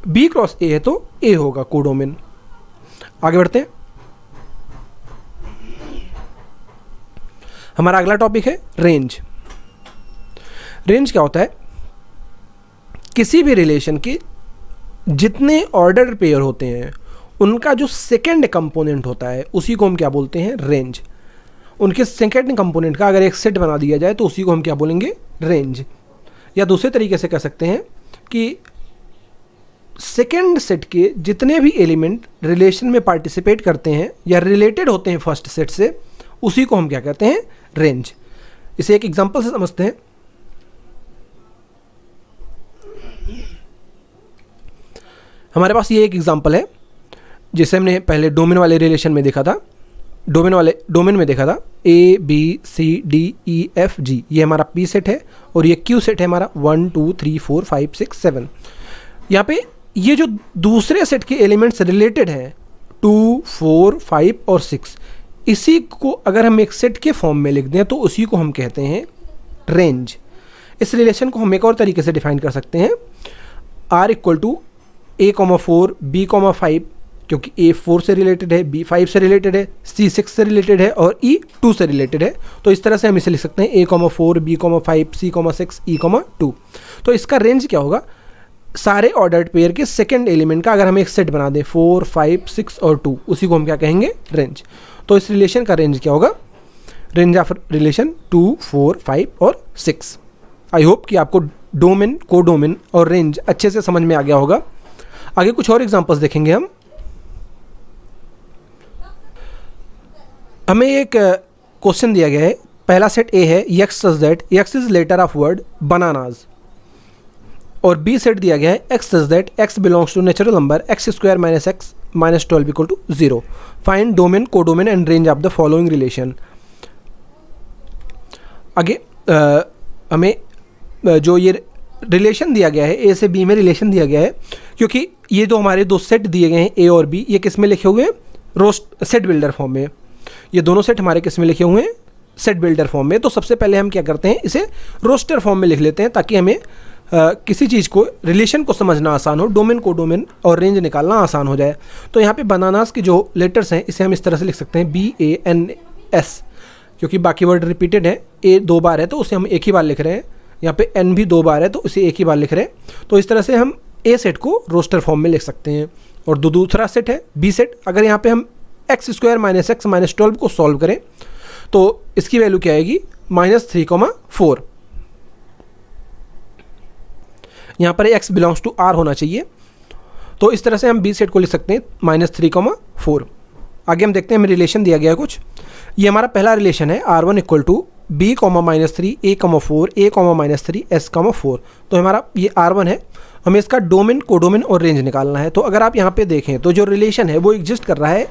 बी क्रॉस ए है तो ए होगा कोडोमेन। आगे बढ़ते हैं। हमारा अगला टॉपिक है रेंज। रेंज क्या होता है, किसी भी रिलेशन के जितने ऑर्डर पेयर होते हैं उनका जो सेकंड कंपोनेंट होता है उसी को हम क्या बोलते हैं, रेंज। उनके सेकंड कंपोनेंट का अगर एक सेट बना दिया जाए तो उसी को हम क्या बोलेंगे, रेंज। या दूसरे तरीके से कह सकते हैं कि सेकंड सेट के जितने भी एलिमेंट रिलेशन में पार्टिसिपेट करते हैं या रिलेटेड होते हैं फर्स्ट सेट से, उसी को हम क्या कहते हैं, रेंज। इसे एक एग्जांपल से समझते हैं। हमारे पास ये एक एग्जांपल है जिसे हमने पहले डोमेन वाले रिलेशन में देखा था, डोमेन में देखा था। A B C D E F G, ये हमारा पी सेट है और ये क्यू सेट है हमारा 1 2 3 4 5 6 7। यहाँ पे ये जो दूसरे सेट के एलिमेंट्स रिलेटेड हैं 2 4 5 और 6, इसी को अगर हम एक सेट के फॉर्म में लिख दें तो उसी को हम कहते हैं रेंज। इस रिलेशन को हम एक और तरीके से डिफाइन कर सकते हैं, R = A,4 B,5, क्योंकि A 4 से रिलेटेड है, B 5 से रिलेटेड है, C 6 से रिलेटेड है और E 2 से रिलेटेड है। तो इस तरह से हम इसे लिख सकते हैं A,4 B,5 C,6 E,2। तो इसका रेंज क्या होगा, सारे ऑर्डर्ड पेयर के सेकंड एलिमेंट का अगर हम एक सेट बना दें 4 5 6 और 2, उसी को हम क्या कहेंगे, रेंज। तो इस रिलेशन का रेंज क्या होगा, रेंज ऑफ रिलेशन 2 4 5 और 6। आई होप कि आपको डोमेन, कोडोमेन और रेंज अच्छे से समझ में आ गया होगा। आगे कुछ और एग्जांपल्स देखेंगे हम। हमें एक क्वेश्चन दिया गया है, पहला सेट ए है, x such that x is letter of word bananas. और बी सेट दिया गया है x such that x belongs to natural number x square minus x minus 12 equal to 0। Find domain, codomain and range of the following relation. आगे हमें जो ये रिलेशन दिया गया है, ए से बी में रिलेशन दिया गया है, क्योंकि ये जो हमारे दो सेट दिए गए हैं ए और बी, ये किस में लिखे हुए हैं, रोस्ट सेट बिल्डर फॉर्म में। ये दोनों सेट हमारे किस में लिखे हुए हैं, सेट बिल्डर फॉर्म में। तो सबसे पहले हम क्या करते हैं, इसे रोस्टर फॉर्म में लिख लेते हैं ताकि हमें किसी चीज़ को, रिलेशन को समझना आसान हो, डोमेन को डोमेन और रेंज निकालना आसान हो जाए। तो यहाँ पे बनानास के जो लेटर्स हैं इसे हम इस तरह से लिख सकते हैं BANS, क्योंकि बाकी वर्ड रिपीटेड है। ए 2 बार है तो उसे हम एक ही बार लिख रहे हैं, यहाँ पे N भी 2 बार है तो उसे एक ही बार लिख रहे हैं। तो इस तरह से हम ए सेट को रोस्टर फॉर्म में लिख सकते हैं। और दूसरा सेट है बी सेट। अगर यहाँ पे हम x square minus x minus 12 को सॉल्व करें तो इसकी वैल्यू क्या आएगी, -3,4। यहाँ पर x बिलोंग्स टू r होना चाहिए। तो इस तरह से हम बी सेट को लिख सकते हैं -3,4। आगे हम देखते हैं, हमें रिलेशन दिया गया है कुछ। ये हमारा पहला रिलेशन है R1 equal to B, -3, A, 4, A, -3, S, 4। तो हमारा ये R1 है। हमें इसका डोमेन, कोडोमेन और रेंज निकालना है। तो अगर आप यहाँ पे देखें तो जो रिलेशन है वो एग्जिस्ट कर रहा है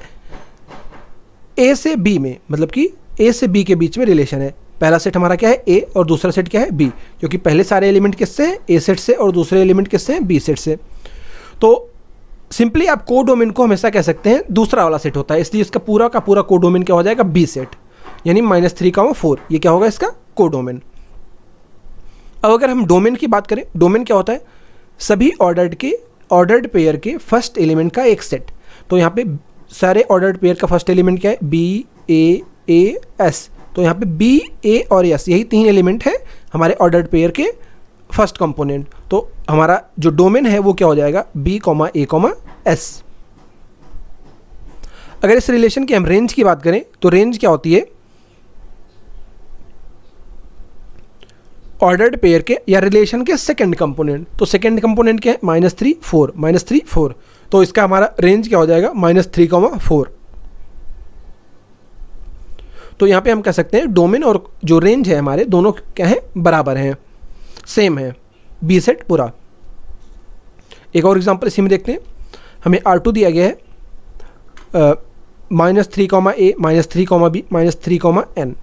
A से B में, मतलब कि A से B के बीच में रिलेशन है। पहला सेट हमारा क्या है, A, और दूसरा सेट क्या है, B, क्योंकि पहले सारे एलिमेंट किससे हैं, A सेट से, और दूसरे एलिमेंट किससे हैं, B सेट से। तो सिंपली आप कोडोमेन को हमेशा कह सकते हैं दूसरा वाला सेट होता है, इसलिए इसका पूरा का पूरा कोडोमेन क्या हो जाएगा, B सेट, यानी -3,4। ये क्या होगा इसका कोडोमेन। अब अगर हम डोमेन की बात करें, डोमेन क्या होता है, सभी ऑर्डर्ड पेयर के फर्स्ट एलिमेंट का एक सेट। तो यहाँ पे सारे ऑर्डर्ड पेयर का फर्स्ट एलिमेंट क्या है, B, A, S। तो यहाँ पे B, A और S, यही 3 एलिमेंट है हमारे ऑर्डर्ड पेयर के फर्स्ट कंपोनेंट। तो हमारा जो डोमेन है वो क्या हो जाएगा, B, A, S। अगर इस रिलेशन की हम रेंज की बात करें तो रेंज क्या होती है, ऑर्डर्ड पेयर के या रिलेशन के सेकंड कंपोनेंट। तो सेकंड कंपोनेंट क्या है, -3,4। तो इसका हमारा रेंज क्या हो जाएगा, -3,4। तो यहाँ पे हम कह सकते हैं डोमेन और जो रेंज है हमारे दोनों क्या है, बराबर हैं, सेम है, बी सेट पूरा। एक और एग्जांपल इसी में देखते हैं। हमें R2 दिया गया है -3,A, -3,B, -3,N।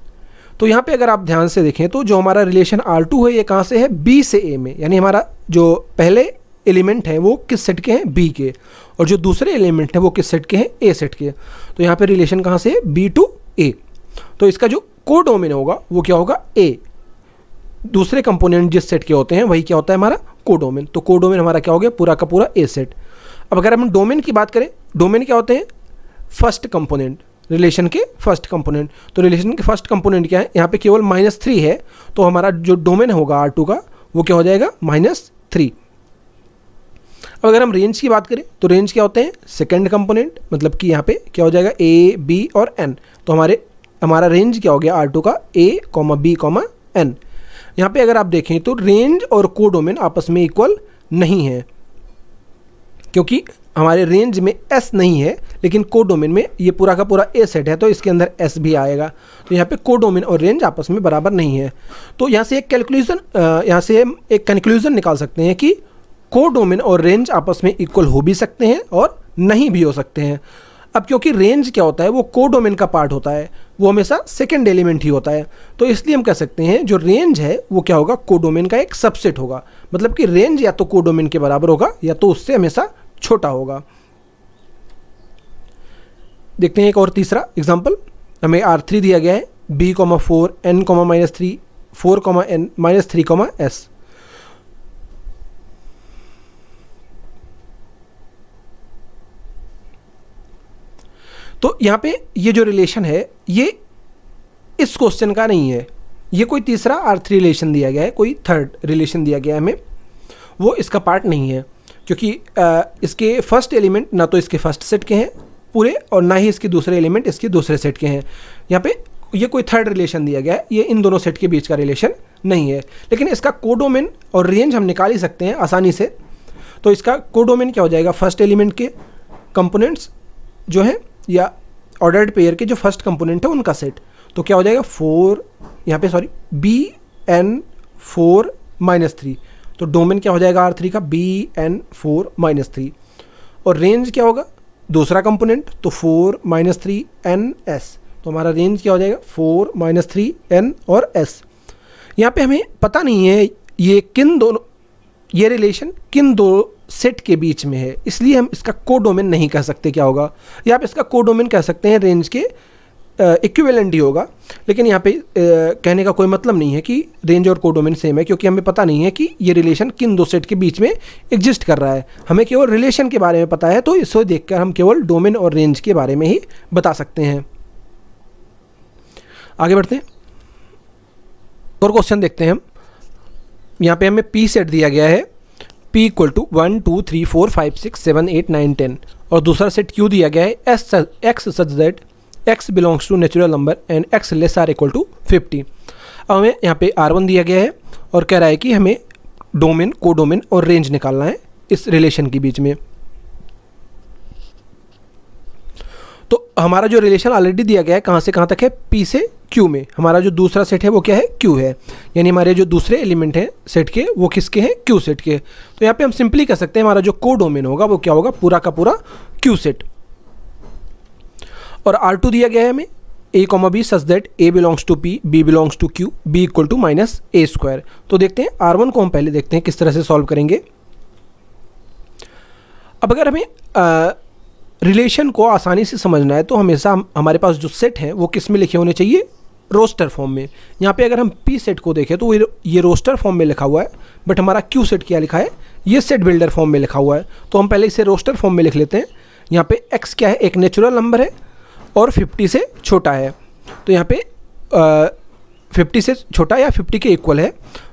तो यहाँ पे अगर आप ध्यान से देखें तो जो हमारा रिलेशन R2 है ये कहाँ से है, B से A में, यानी हमारा जो पहले एलिमेंट हैं वो किस सेट के हैं, B के, और जो दूसरे एलिमेंट हैं वो किस सेट के हैं, A सेट के। तो यहाँ पे रिलेशन कहाँ से है, B to A। तो इसका जो कोडोमेन होगा वो क्या होगा, A। दूसरे कंपोनेंट जिस सेट के होते हैं वही क्या होता है हमारा कोडोमेन। तो कोडोमेन हमारा क्या हो गया, पूरा का पूरा A सेट। अब अगर हम डोमेन की बात करें, डोमेन क्या होते हैं, फर्स्ट कंपोनेंट, रिलेशन के फर्स्ट कंपोनेंट। तो रिलेशन के फर्स्ट कंपोनेंट क्या है, यहाँ पे केवल -3 है, तो हमारा जो डोमेन होगा R2 का वो क्या हो जाएगा, -3। अब अगर हम रेंज की बात करें तो रेंज क्या होते हैं, सेकंड कंपोनेंट, मतलब कि यहाँ पे क्या हो जाएगा, A, B और N। तो हमारा रेंज क्या हो गया R2 का, A, B, N। यहाँ पे अगर आप देखें तो रेंज और कोडोमेन आपस में इक्वल नहीं है, क्योंकि हमारे रेंज में S नहीं है, लेकिन कोडोमेन में ये पूरा का पूरा A सेट है तो इसके अंदर S भी आएगा। तो यहाँ पे कोडोमेन और रेंज आपस में बराबर नहीं है। तो यहाँ से हम एक कंक्लूजन निकाल सकते हैं कि कोडोमेन और रेंज आपस में इक्वल हो भी सकते हैं और नहीं भी हो सकते हैं। अब क्योंकि रेंज क्या होता है, वो कोडोमेन का पार्ट होता है, वो हमेशा सेकंड एलिमेंट ही होता है, तो इसलिए हम कह सकते हैं जो रेंज है वो क्या होगा, कोडोमेन का एक सबसेट होगा। मतलब कि रेंज या तो कोडोमेन के बराबर होगा या तो उससे हमेशा छोटा होगा। देखते हैं एक और तीसरा एग्जांपल। हमें R3 दिया गया है, B, 4, N, -3, 4, N, -3, S। तो यहाँ पे ये जो रिलेशन है ये इस क्वेश्चन का नहीं है, ये कोई तीसरा R3 रिलेशन दिया गया है, कोई थर्ड रिलेशन दिया गया है हमें, वो इसका पार्ट नहीं है, क्योंकि इसके फर्स्ट एलिमेंट ना तो इसके फर्स्ट सेट के हैं पूरे, और ना ही इसके दूसरे एलिमेंट इसके दूसरे सेट के हैं। यहाँ पे ये कोई थर्ड रिलेशन दिया गया है, ये इन दोनों सेट के बीच का रिलेशन नहीं है। लेकिन इसका कोडोमेन और रेंज हम निकाल ही सकते हैं आसानी से। तो इसका कोडोमेन क्या हो जाएगा, फर्स्ट एलिमेंट के कंपोनेंट्स जो हैं या ऑर्डर्ड पेयर के जो फर्स्ट कंपोनेंट है उनका सेट। तो क्या हो जाएगा, B, N, 4, -3। तो डोमेन क्या हो जाएगा R3 का Bn4-3, और रेंज क्या होगा दूसरा कंपोनेंट, तो 4-3ns, तो हमारा रेंज क्या हो जाएगा 4-3n और s। यहाँ पे हमें पता नहीं है ये रिलेशन किन दो सेट के बीच में है, इसलिए हम इसका कोडोमेन नहीं कह सकते क्या होगा, या आप इसका कोडोमेन कह सकते हैं रेंज के इक्विवेलेंट ही होगा, लेकिन यहाँ पे कहने का कोई मतलब नहीं है कि रेंज और कोडोमेन सेम है, क्योंकि हमें पता नहीं है कि ये रिलेशन किन दो सेट के बीच में एग्जिस्ट कर रहा है। हमें केवल रिलेशन के बारे में पता है, तो इसे देखकर हम केवल डोमेन और रेंज के बारे में ही बता सकते हैं। आगे बढ़ते हैं और क्वेश्चन देखते हैं हम। यहाँ पे हमें पी सेट दिया गया है, p इक्वल टू 1 2 3 4 5 6 7 8 9 10, और दूसरा सेट q दिया गया है x such that x belongs to natural number and x less or equal to 50। अब हमें यहाँ पे R1 दिया गया है और कह रहा है कि हमें डोमेन, कोडोमेन और रेंज निकालना है इस रिलेशन के बीच में। तो हमारा जो रिलेशन ऑलरेडी दिया गया है कहाँ से कहाँ तक है, p से q में। हमारा जो दूसरा सेट है वो क्या है, q है, यानी हमारे जो दूसरे एलिमेंट हैं सेट के वो किसके हैं, q सेट के। तो यहाँ पे हम सिंपली कह सकते हैं हमारा जो कोडोमेन होगा वो क्या होगा, पूरा का पूरा q सेट। और R2 दिया गया है हमें a, b such that a belongs to p, b belongs to q, b equal to -a²। तो देखते हैं R1 को हम पहले देखते हैं किस तरह से सॉल्व करेंगे। अब अगर हमें रिलेशन को आसानी से समझना है तो हमेशा हमारे पास जो सेट हैं वो किस में लिखे होने चाहिए, रोस्टर फॉर्म में। यहाँ पे अगर हम p सेट को देखें तो ये रोस्टर फॉर्म में लिखा हुआ है, बट हमारा q सेट क्या लिखा है, ये सेट बिल्डर फॉर्म में लिखा हुआ है। तो हम पहले इसे रोस्टर फॉर्म में लिख लेते हैं। यहाँ पे x क्या है, एक नेचुरल नंबर है और 50 से छोटा है, तो यहाँ पे 50 से छोटा या 50 के इक्वल है,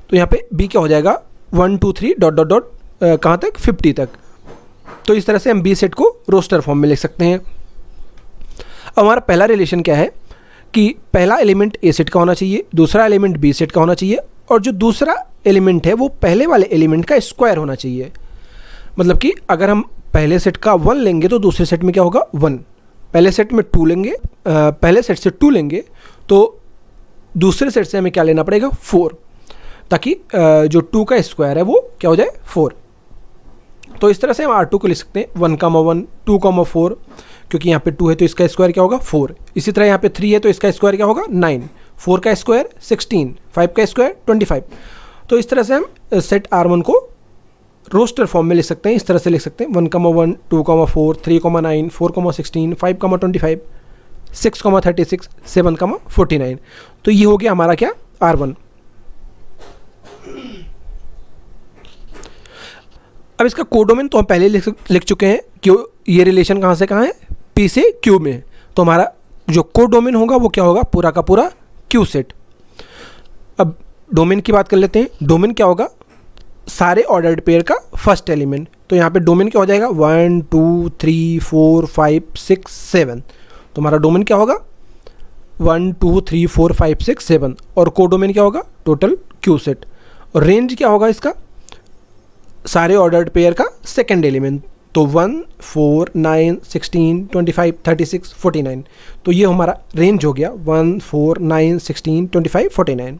तो यहाँ पे b क्या हो जाएगा 1 2 3 डॉट डॉट डॉट कहाँ तक, 50 तक। तो इस तरह से हम b सेट को रोस्टर फॉर्म में लिख सकते हैं। अब हमारा पहला रिलेशन क्या है कि पहला एलिमेंट a सेट का होना चाहिए, दूसरा एलिमेंट b सेट का होना चाहिए, और जो दूसरा एलिमेंट है वो पहले वाले एलिमेंट का स्क्वायर होना चाहिए। मतलब कि अगर हम पहले सेट का 1 लेंगे तो दूसरे सेट में क्या होगा 1, पहले सेट में 2 लेंगे, पहले सेट से 2 लेंगे तो दूसरे सेट से हमें क्या लेना पड़ेगा 4, ताकि जो 2 का स्क्वायर है वो क्या हो जाए 4। तो इस तरह से हम R2 को लिख सकते हैं 1, 1 2, 4, क्योंकि यहाँ पे 2 है तो इसका स्क्वायर क्या होगा 4। इसी तरह यहाँ पे 3 है तो इसका स्क्वायर क्या होगा 9, 4 का स्क्वायर 16, 5 का स्क्वायर 25। तो इस तरह से हम सेट R1 को रोस्टर फॉर्म में लिख सकते हैं। इस तरह से लिख सकते हैं 1, 1 2, 4 3, 9 4, 16 5, 25 6, 36 7, 49। तो ये हो गया हमारा क्या R1। अब इसका कोडोमेन तो हम पहले लिख चुके हैं कि ये रिलेशन कहाँ से कहाँ है, p से q में। तो हमारा जो कोडोमेन होगा वो क्या होगा, पूरा का पूरा q सेट। अब डोमेन की बात कर लेते हैं। डोमेन क्या होगा, सारे ऑर्डर्ड पेयर का फर्स्ट एलिमेंट। तो यहाँ पे डोमेन क्या हो जाएगा 1 2 3 4 5 6 7। तो हमारा डोमेन क्या होगा 1 2 3 4 5 6 7, और कोडोमेन क्या होगा टोटल q सेट। और रेंज क्या होगा इसका, सारे ऑर्डर्ड पेयर का सेकंड एलिमेंट। तो 1 4 9 16 25 36 49। तो ये हमारा रेंज हो गया 1 4 9 16 25 49।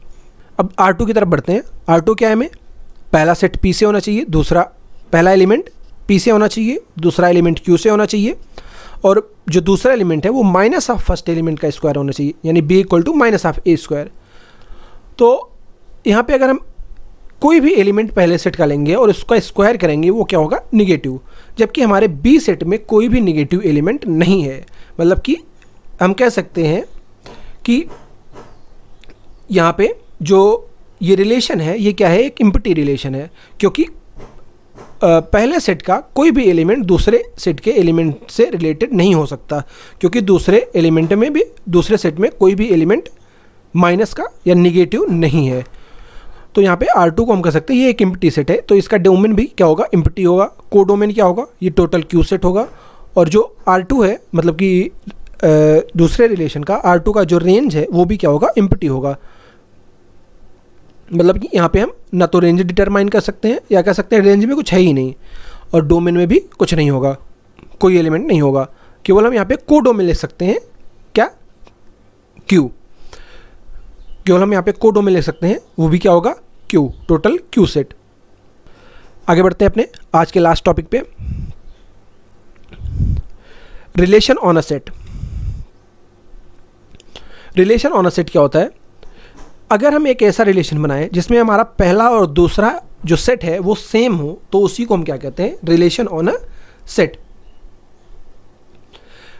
अब R2 की तरफ बढ़ते हैं। R2 क्या है, हमें पहला सेट p से होना चाहिए, दूसरा पहला एलिमेंट p से होना चाहिए, दूसरा एलिमेंट q से होना चाहिए, और जो दूसरा एलिमेंट है वो माइनस ऑफ फर्स्ट एलिमेंट का स्क्वायर होना चाहिए, यानी b इक्वल टू -a²। तो यहाँ पे अगर हम कोई भी एलिमेंट पहले सेट का लेंगे और उसका स्क्वायर करेंगे वो क्या होगा नेगेटिव, जबकि हमारे बी सेट में कोई भी नेगेटिव एलिमेंट नहीं है। मतलब कि हम कह सकते हैं कि यहाँ पे जो ये रिलेशन है ये क्या है, एक एम्प्टी रिलेशन है, क्योंकि पहले सेट का कोई भी एलिमेंट दूसरे सेट के एलिमेंट से रिलेटेड नहीं हो सकता, क्योंकि दूसरे एलिमेंट में भी, दूसरे सेट में कोई भी एलिमेंट माइनस का या निगेटिव नहीं है। तो यहाँ पे R2 को हम कह सकते हैं ये एक एम्प्टी सेट है, तो इसका डोमेन भी क्या होगा, एम्प्टी होगा। कोडोमेन क्या होगा, ये टोटल Q सेट होगा। और जो R2 है, मतलब कि दूसरे रिलेशन का R2 का जो रेंज है वो भी क्या होगा, एम्प्टी होगा। मतलब कि यहाँ पे हम ना तो रेंज डिटरमाइन कर सकते हैं या कह सकते हैं रेंज में कुछ है ही नहीं, और डोमेन में भी कुछ नहीं होगा, कोई एलिमेंट नहीं होगा। केवल हम यहाँ पे कोडोमेन लिख सकते हैं, क्या Q। केवल हम यहाँ पे कोडोमेन लिख सकते हैं, वो भी क्या होगा Q, टोटल Q सेट। आगे बढ़ते हैं अपने आज के लास्ट टॉपिक पे, relation on a set. Relation on a set क्या होता है? अगर हम एक ऐसा रिलेशन बनाएं जिसमें हमारा पहला और दूसरा जो सेट है वो सेम हो, तो उसी को हम क्या कहते हैं? Relation on a set.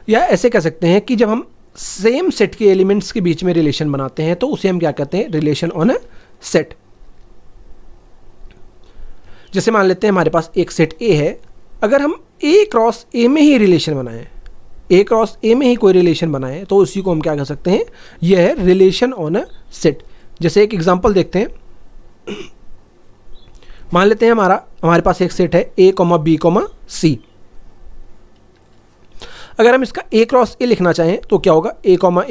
या ऐसे कह सकते हैं कि जब हम सेम सेट के एलिमेंट्स के बीच में रिलेशन बनाते हैं तो उसे हम क्या कहते हैं? Relation on a set. जैसे मान लेते हैं हमारे पास एक सेट ए है, अगर हम ए क्रॉस ए में ही रिलेशन बनाएं, ए क्रॉस ए में ही कोई रिलेशन बनाएं, तो उसी को हम क्या कह सकते हैं? यह है रिलेशन ऑन अ सेट। जैसे एक एग्जांपल देखते हैं, मान लेते हैं हमारे पास एक सेट है ए कॉमा बी कॉमा सी। अगर हम इसका ए क्रॉस ए लिखना चाहें तो क्या होगा? ए कॉमा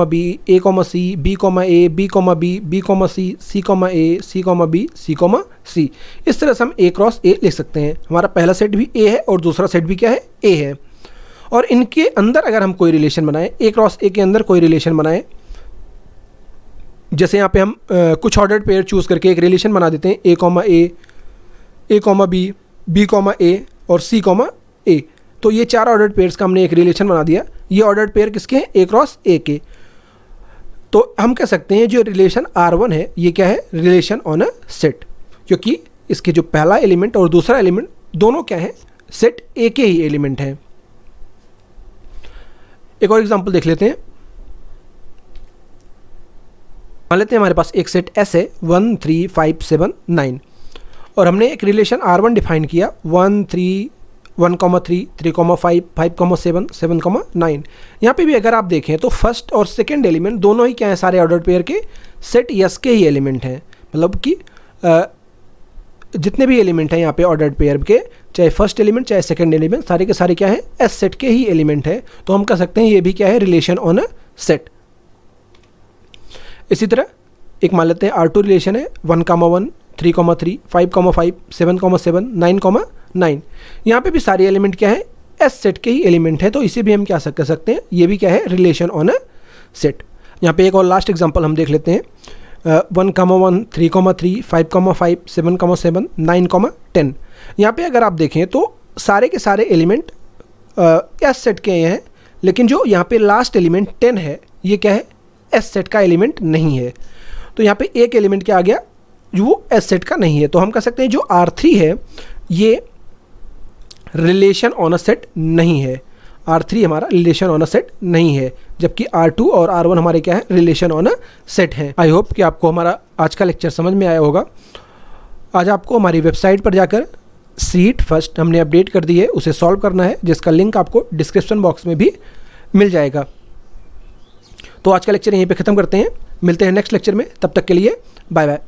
बी, ए कॉमा सी, बी कॉमा ए, B comma B comma C comma ए, C comma B, C comma सी। इस तरह से हम ए क्रॉस ए लिख सकते हैं। हमारा पहला सेट भी ए है और दूसरा सेट भी क्या है? ए है। और इनके अंदर अगर हम कोई रिलेशन बनाएं, ए क्रॉस ए के अंदर कोई रिलेशन बनाएं, जैसे यहाँ पे हम कुछ ऑर्डर्ड पेयर चूज़ करके एक रिलेशन बना देते हैं, ए कॉमा बी कॉमा ए और सी कॉमा ए। तो ये 4 ऑर्डर्ड पेयर्स का हमने एक रिलेशन बना दिया। ये ऑर्डर्ड पेयर किसके हैं? ए क्रॉस ए के। तो हम कह सकते हैं जो रिलेशन R1 है ये क्या है? रिलेशन ऑन अ सेट, क्योंकि इसके जो पहला एलिमेंट और दूसरा एलिमेंट दोनों क्या है? सेट ए के ही एलिमेंट हैं। एक और एग्जांपल देख लेते हैं। मान लेते हैं हमारे पास एक सेट S है 1 3 5 7 9 और हमने एक रिलेशन R1 डिफाइन किया 1 3 3 5 5 7 7 9। यहाँ पे भी अगर आप देखें तो फर्स्ट और सेकंड एलिमेंट दोनों ही क्या हैं? सारे ऑर्डर्ड पेयर के सेट यस के ही एलिमेंट हैं। मतलब कि जितने भी एलिमेंट हैं यहाँ पे ऑर्डर्ड पेयर के, चाहे फर्स्ट एलिमेंट चाहे सेकंड एलिमेंट, सारे के सारे क्या हैं? एस सेट के ही एलिमेंट है। तो हम कह सकते हैं ये भी क्या है? Relation on a set. इसी तरह एक मान लेते हैं R2 रिलेशन है 1 1 3 3 5 5 7 7 9 9। यहाँ पे भी सारे एलिमेंट क्या है? एस सेट के ही एलिमेंट है। तो इसे भी हम क्या कह सकते हैं? ये भी क्या है? Relation on a set. यहाँ पे एक और लास्ट एग्जांपल हम देख लेते हैं 1 1 3 3 5 5 7 7 9 10। यहाँ पे अगर आप देखें तो सारे के सारे एलिमेंट एस सेट के हैं, लेकिन जो यहाँ पे लास्ट एलिमेंट 10 है ये क्या है? एस सेट का एलिमेंट नहीं है। तो यहाँ पे एक एलिमेंट क्या आ गया? वो एस सेट का नहीं है। तो हम कह सकते हैं जो R3 है ये रिलेशन ऑन अ सेट नहीं है। R3 हमारा रिलेशन ऑन अ सेट नहीं है, जबकि R2 और R1 हमारे क्या है? रिलेशन ऑन अ सेट हैं। आई होप कि आपको हमारा आज का लेक्चर समझ में आया होगा। आज आपको हमारी वेबसाइट पर जाकर सीट फर्स्ट हमने अपडेट कर दी है, उसे सॉल्व करना है, जिसका लिंक आपको डिस्क्रिप्शन बॉक्स में भी मिल जाएगा। तो आज का लेक्चर यहीं पे ख़त्म करते हैं, मिलते हैं नेक्स्ट लेक्चर में। तब तक के लिए बाय बाय।